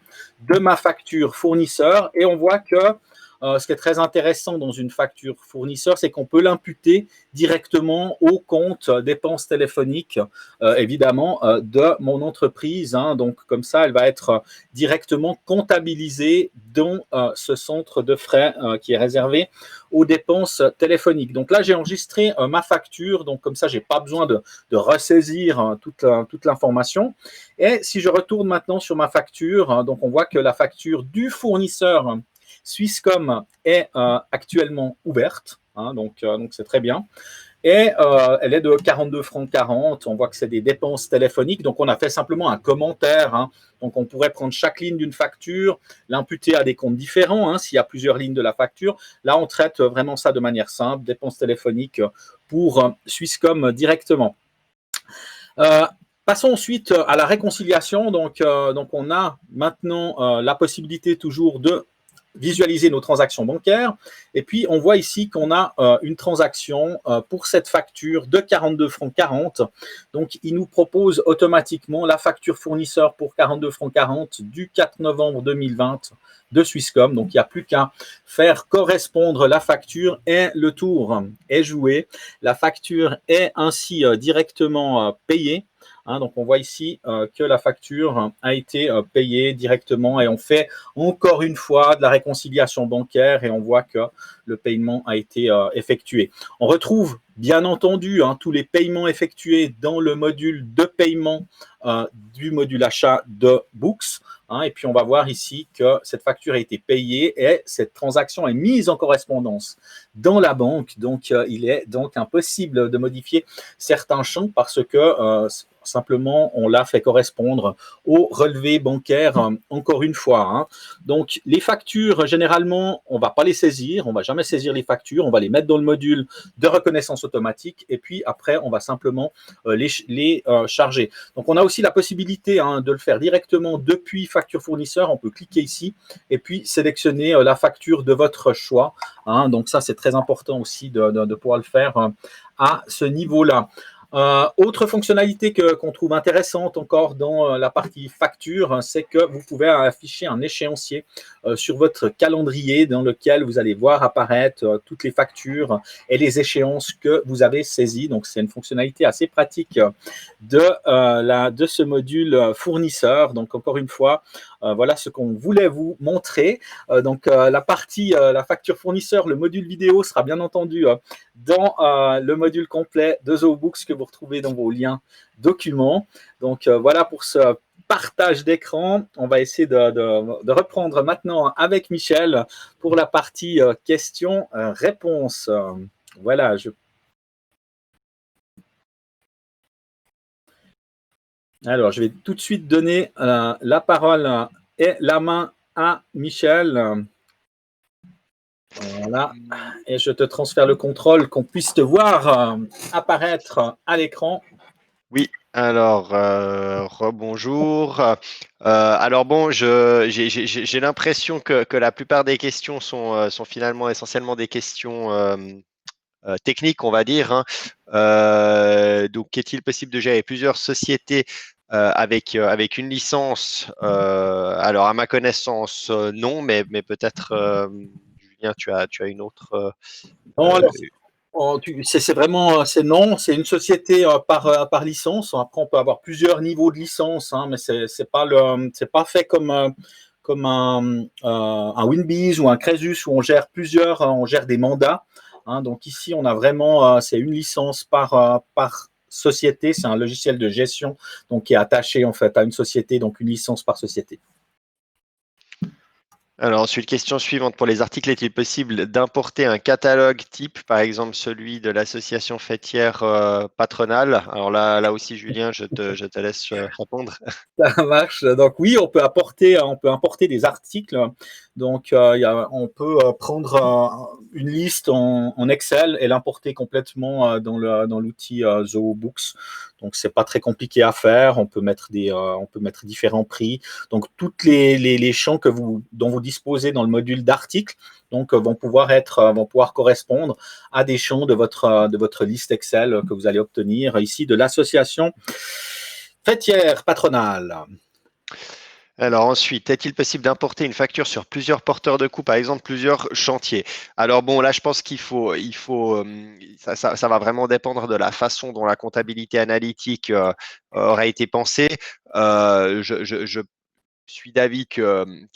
de ma facture fournisseur. Et on voit que ce qui est très intéressant dans une facture fournisseur, c'est qu'on peut l'imputer directement au compte dépenses téléphoniques, évidemment, de mon entreprise. Hein. Donc, comme ça, elle va être directement comptabilisée dans ce centre de frais qui est réservé aux dépenses téléphoniques. Donc là, j'ai enregistré ma facture. Donc, comme ça, je n'ai pas besoin de ressaisir toute l'information. Et si je retourne maintenant sur ma facture, hein, donc on voit que la facture du fournisseur Swisscom est actuellement ouverte, hein, donc c'est très bien. Et elle est de 42 francs 40. On voit que c'est des dépenses téléphoniques. Donc, on a fait simplement un commentaire. Hein. Donc, on pourrait prendre chaque ligne d'une facture, l'imputer à des comptes différents, hein, s'il y a plusieurs lignes de la facture. Là, on traite vraiment ça de manière simple, dépenses téléphoniques pour Swisscom directement. Passons ensuite à la réconciliation. Donc on a maintenant la possibilité toujours de visualiser nos transactions bancaires. Et puis, on voit ici qu'on a une transaction pour cette facture de 42 francs 40. Donc, il nous propose automatiquement la facture fournisseur pour 42 francs 40 du 4 novembre 2020 de Swisscom. Donc, il n'y a plus qu'à faire correspondre la facture et le tour est joué. La facture est ainsi directement payée. Hein, donc, on voit ici que la facture a été payée directement et on fait encore une fois de la réconciliation bancaire et on voit que le paiement a été effectué. On retrouve bien entendu hein, tous les paiements effectués dans le module de paiement du module achat de Books. Hein, et puis, on va voir ici que cette facture a été payée et cette transaction est mise en correspondance dans la banque. Donc, il est donc impossible de modifier certains champs parce que simplement, on l'a fait correspondre au relevé bancaire, encore une fois, hein. Donc, les factures, généralement, on ne va pas les saisir, on ne va jamais saisir les factures, on va les mettre dans le module de reconnaissance automatique et puis après, on va simplement les charger. Donc, on a aussi la possibilité de le faire directement depuis facture fournisseur. On peut cliquer ici et puis sélectionner la facture de votre choix, hein. Donc, ça, c'est très important aussi de pouvoir le faire à ce niveau-là. Autre fonctionnalité qu'on trouve intéressante encore dans la partie facture, c'est que vous pouvez afficher un échéancier sur votre calendrier dans lequel vous allez voir apparaître toutes les factures et les échéances que vous avez saisies. Donc, c'est une fonctionnalité assez pratique de ce module fournisseur. Donc, encore une fois, voilà ce qu'on voulait vous montrer. Donc, la facture fournisseur, le module vidéo sera bien entendu dans le module complet de ZooBooks que vous retrouvez dans vos liens documents. Donc, voilà pour ce partage d'écran. On va essayer de reprendre maintenant avec Michel pour la partie questions-réponses. Voilà, Alors, je vais tout de suite donner la parole et la main à Michel. Voilà, et je te transfère le contrôle, qu'on puisse te voir apparaître à l'écran. Oui, alors, rebonjour. Alors bon, j'ai l'impression que la plupart des questions sont finalement essentiellement des questions techniques, on va dire, hein. Donc, est-il possible de gérer plusieurs sociétés avec une licence? Alors, à ma connaissance, non, mais peut-être, Julien, tu as une autre. Non, euh, alors, c'est vraiment non, c'est une société par licence. Après, on peut avoir plusieurs niveaux de licence, hein, mais c'est pas fait comme un Winbiz ou un Cresus où on gère on gère des mandats, hein. Donc ici, on a vraiment, c'est une licence par société. C'est un logiciel de gestion donc qui est attaché en fait à une société, donc une licence par société. Alors ensuite, question suivante. Pour les articles, est-il possible d'importer un catalogue type, par exemple celui de l'association fêtière patronale? Alors là aussi, Julien, je te laisse répondre. Ça marche. Donc oui, on peut importer des articles. Donc on peut prendre une liste en Excel et l'importer complètement dans l'outil ZooBooks. Donc c'est pas très compliqué à faire. On peut mettre différents prix. Donc toutes les champs dont vous disposez dans le module d'articles vont pouvoir correspondre à des champs de votre liste Excel que vous allez obtenir ici de l'association fêtière patronale. Alors ensuite, est-il possible d'importer une facture sur plusieurs porteurs de coûts, par exemple plusieurs chantiers? Alors bon, là, je pense ça va vraiment dépendre de la façon dont la comptabilité analytique aura été pensée. Je suis d'avis qu'il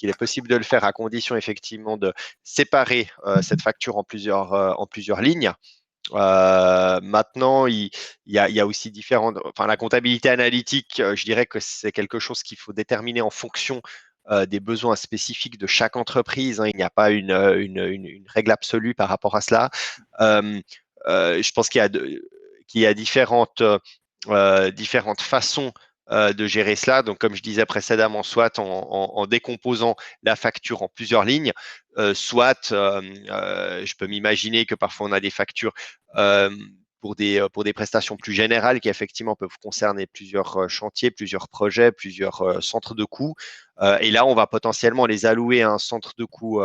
est possible de le faire à condition effectivement de séparer cette facture en plusieurs lignes. Maintenant, il y a aussi différentes. Enfin, la comptabilité analytique, je dirais que c'est quelque chose qu'il faut déterminer en fonction des besoins spécifiques de chaque entreprise, hein. Il n'y a pas une règle absolue par rapport à cela. Je pense qu'il y a différentes façons de gérer cela. Donc, comme je disais précédemment, soit en décomposant la facture en plusieurs lignes, soit je peux m'imaginer que parfois on a des factures pour des prestations plus générales qui effectivement peuvent concerner plusieurs chantiers, plusieurs projets, plusieurs centres de coûts. Et là, on va potentiellement les allouer à un centre de coûts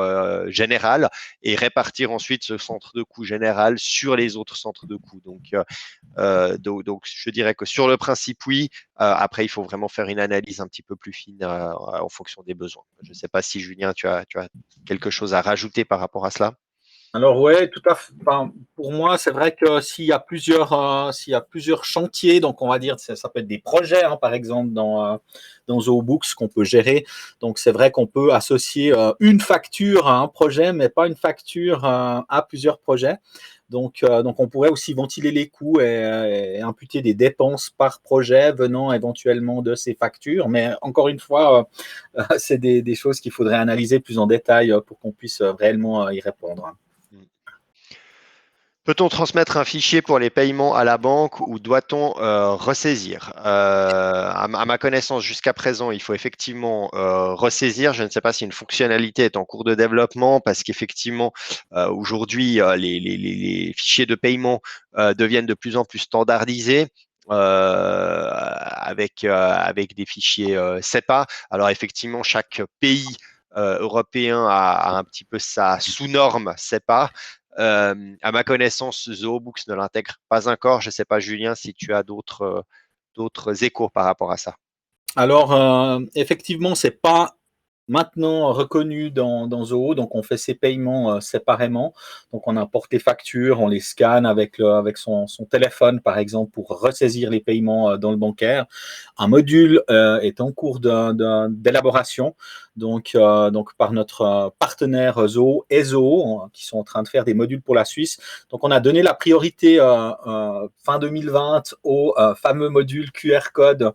général et répartir ensuite ce centre de coûts général sur les autres centres de coûts. Donc, je dirais que sur le principe, oui. Après, il faut vraiment faire une analyse un petit peu plus fine en fonction des besoins. Je ne sais pas si, Julien, tu as quelque chose à rajouter par rapport à cela. Alors ouais, tout à fait. Enfin, pour moi, c'est vrai que s'il y a plusieurs chantiers, donc on va dire ça peut être des projets, hein, par exemple dans ZooBooks qu'on peut gérer. Donc c'est vrai qu'on peut associer une facture à un projet, mais pas une facture à plusieurs projets. Donc on pourrait aussi ventiler les coûts et imputer des dépenses par projet venant éventuellement de ces factures. Mais encore une fois, c'est des choses qu'il faudrait analyser plus en détail pour qu'on puisse réellement y répondre. Peut-on transmettre un fichier pour les paiements à la banque ou doit-on ressaisir? À ma connaissance, jusqu'à présent, il faut effectivement ressaisir. Je ne sais pas si une fonctionnalité est en cours de développement parce qu'effectivement, aujourd'hui, les fichiers de paiement deviennent de plus en plus standardisés. Avec des fichiers SEPA. Alors effectivement, chaque pays européen a un petit peu sa sous-norme SEPA. À ma connaissance, ZooBooks ne l'intègre pas encore. Je ne sais pas, Julien, si tu as d'autres échos par rapport à ça. Alors, effectivement, c'est pas maintenant reconnu dans Zoho, donc on fait ses paiements séparément. Donc on importe les factures, on les scanne avec son téléphone, par exemple, pour ressaisir les paiements dans le bancaire. Un module est en cours d'élaboration, donc par notre partenaire Zoho et Zoho, qui sont en train de faire des modules pour la Suisse. Donc on a donné la priorité fin 2020 au fameux module QR code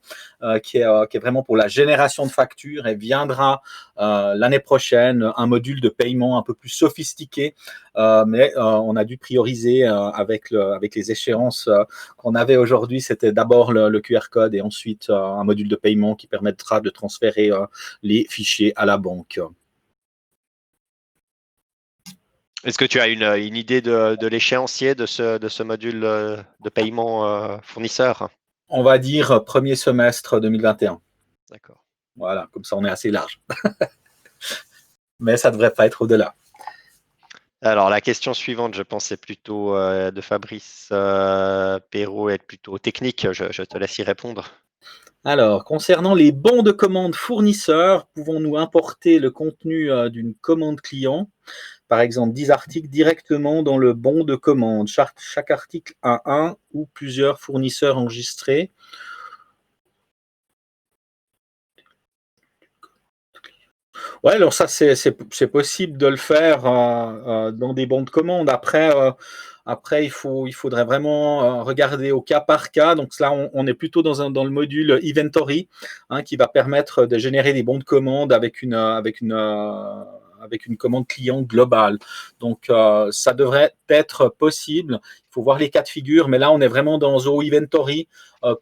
qui est vraiment pour la génération de factures et viendra l'année prochaine un module de paiement un peu plus sophistiqué, mais on a dû prioriser avec les échéances qu'on avait aujourd'hui. C'était d'abord le QR code et ensuite un module de paiement qui permettra de transférer les fichiers à la banque. Est-ce que tu as une idée de l'échéancier de ce module de paiement fournisseur? On va dire premier semestre 2021. D'accord. Voilà, comme ça on est assez large. Mais ça ne devrait pas être au-delà. Alors, la question suivante, je pense, c'est plutôt de Fabrice Perrault, est plutôt technique. Je te laisse y répondre. Alors, concernant les bons de commande fournisseurs, pouvons-nous importer le contenu d'une commande client, par exemple 10 articles, directement dans le bon de commande? Chaque article a un ou plusieurs fournisseurs enregistrés. Ouais, alors ça, c'est possible de le faire dans des bons de commande. Après, il faudrait vraiment regarder au cas par cas. Donc là, on est plutôt dans le module Inventory, hein, qui va permettre de générer des bons de commande avec une commande client globale. Donc, ça devrait être possible. Il faut voir les cas de figure, mais là, on est vraiment dans Zoho Inventory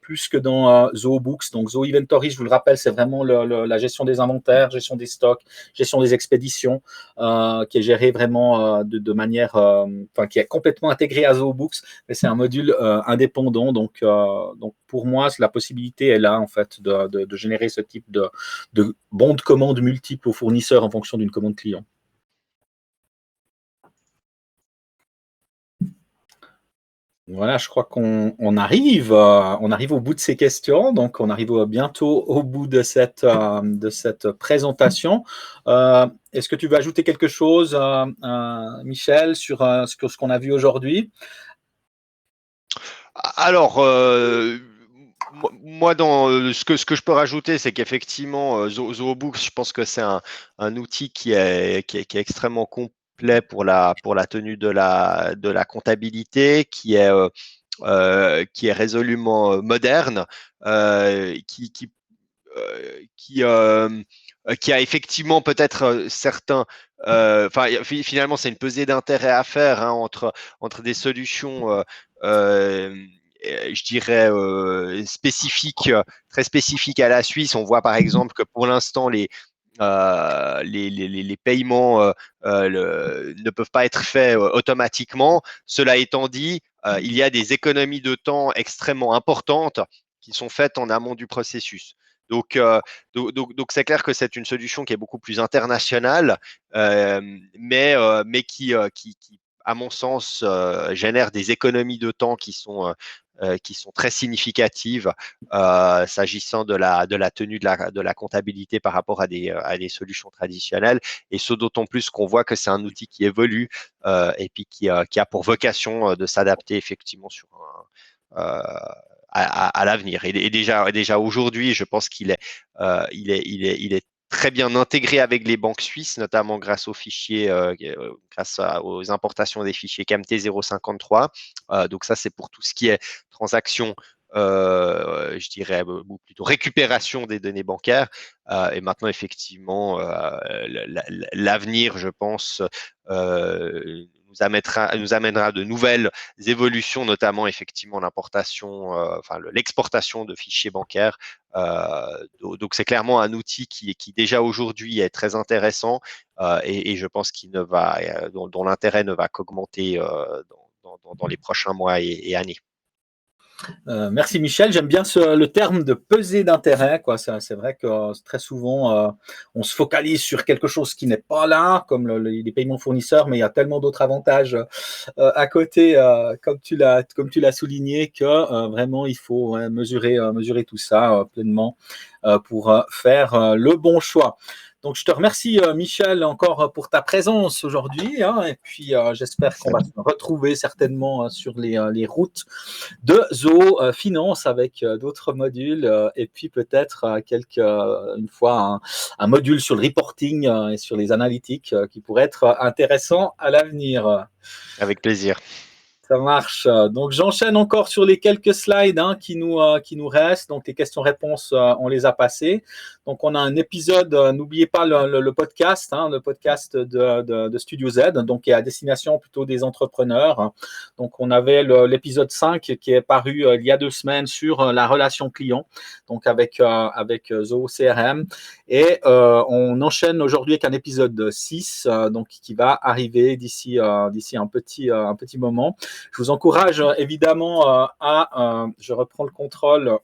plus que dans Zoho Books. Donc, Zoho Inventory, je vous le rappelle, c'est vraiment la gestion des inventaires, gestion des stocks, gestion des expéditions, qui est gérée vraiment de manière, qui est complètement intégrée à Zoho Books, mais c'est un module indépendant. Donc, pour moi, la possibilité est là, en fait, de générer ce type de bons de commande multiples aux fournisseurs en fonction d'une commande client. Voilà, je crois qu'on arrive au bout de ces questions, donc on arrive bientôt au bout de cette présentation. Est-ce que tu veux ajouter quelque chose, Michel, sur ce qu'on a vu aujourd'hui? Alors, moi, dans ce que je peux rajouter, c'est qu'effectivement, ZooBooks, je pense que c'est un outil qui est extrêmement complet pour la tenue de la comptabilité, qui est résolument moderne, qui a effectivement peut-être certains. Finalement, c'est une pesée d'intérêt à faire, hein, entre des solutions, je dirais, spécifiques, très spécifiques à la Suisse. On voit par exemple que pour l'instant, les paiements ne peuvent pas être faits automatiquement. Cela étant dit, il y a des économies de temps extrêmement importantes qui sont faites en amont du processus. Donc, c'est clair que c'est une solution qui est beaucoup plus internationale, mais qui, à mon sens, génère des économies de temps qui sont très significatives s'agissant de la tenue de la comptabilité par rapport à des solutions traditionnelles. Et ce d'autant plus qu'on voit que c'est un outil qui évolue et puis qui a pour vocation de s'adapter effectivement à l'avenir. Et déjà aujourd'hui, je pense qu'il est très bien intégré avec les banques suisses, notamment grâce aux fichiers, grâce aux importations des fichiers CAMT 053. Donc ça, c'est pour tout ce qui est transactions, je dirais, ou plutôt récupération des données bancaires. Et maintenant, effectivement, l'avenir, je pense, nous nous amènera de nouvelles évolutions, notamment effectivement l'importation, l'exportation de fichiers bancaires. Donc c'est clairement un outil qui déjà aujourd'hui est très intéressant et je pense dont l'intérêt ne va qu'augmenter dans les prochains mois et années. Merci Michel, j'aime bien le terme de peser d'intérêt, quoi. C'est vrai que très souvent on se focalise sur quelque chose qui n'est pas là, comme les paiements fournisseurs, mais il y a tellement d'autres avantages à côté, comme tu l'as souligné, que vraiment il faut mesurer tout ça pleinement pour faire le bon choix. Donc, je te remercie, Michel, encore pour ta présence aujourd'hui. Et puis, j'espère qu'on va se retrouver certainement sur les routes de Zoho Finance avec d'autres modules. Et puis, peut-être une fois un module sur le reporting et sur les analytiques qui pourrait être intéressant à l'avenir. Avec plaisir. Ça marche. Donc, j'enchaîne encore sur les quelques slides qui nous restent. Donc, les questions-réponses, on les a passées. Donc, on a un épisode, n'oubliez pas le podcast, le podcast de Studio Z, donc qui est à destination plutôt des entrepreneurs. Donc, on avait l'épisode 5 qui est paru il y a 2 semaines sur la relation client, donc avec Zoho CRM. Et on enchaîne aujourd'hui avec un épisode 6, donc qui va arriver d'ici un petit moment. Je vous encourage évidemment je reprends le contrôle.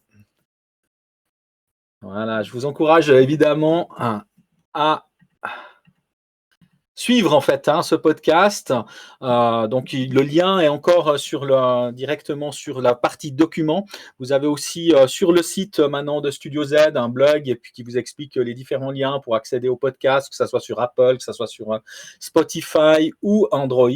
Voilà, je vous encourage évidemment à suivre en fait ce podcast. Donc le lien est encore directement sur la partie documents. Vous avez aussi sur le site maintenant de Studio Z un blog et puis qui vous explique les différents liens pour accéder au podcast, que ce soit sur Apple, que ce soit sur Spotify ou Android.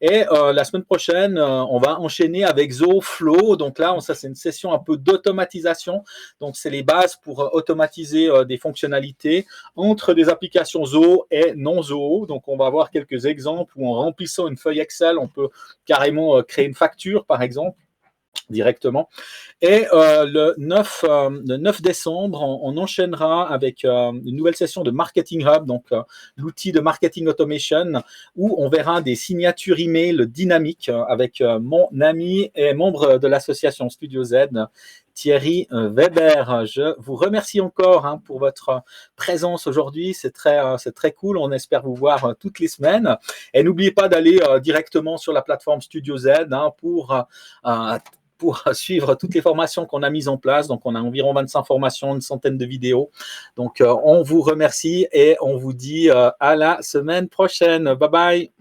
Et la semaine prochaine, on va enchaîner avec Zoho Flow. Donc là, ça c'est une session un peu d'automatisation. Donc c'est les bases pour automatiser des fonctionnalités entre des applications Zoho et non Zoho. Donc, on va voir quelques exemples où en remplissant une feuille Excel, on peut carrément créer une facture, par exemple, directement. Et le 9 décembre, on enchaînera avec une nouvelle session de Marketing Hub, donc l'outil de marketing automation, où on verra des signatures email dynamiques avec mon ami et membre de l'association Studio Z, Thierry Weber. Je vous remercie encore pour votre présence aujourd'hui. C'est très cool. On espère vous voir toutes les semaines. Et n'oubliez pas d'aller directement sur la plateforme Studio Z pour suivre toutes les formations qu'on a mises en place. Donc, on a environ 25 formations, une centaine de vidéos. Donc, on vous remercie et on vous dit à la semaine prochaine. Bye bye.